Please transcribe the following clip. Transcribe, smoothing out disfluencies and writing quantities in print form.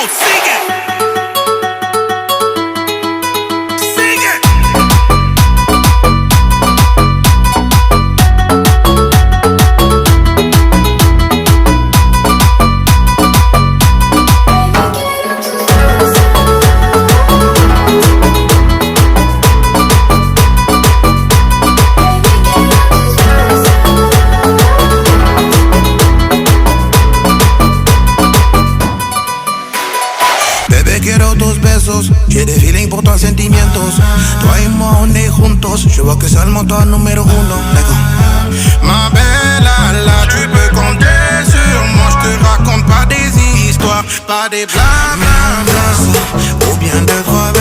sigue. Sigue. Bebé, quiero tus besos, j'ai des feelings pour toi, sentimientos. Toi et moi, on est juntos, je vois que c'est le moteur numéro uno. Ma belle, là, tu peux compter sur moi. Je te raconte pas des histoires, pas des blablabla, ou bien deux, trois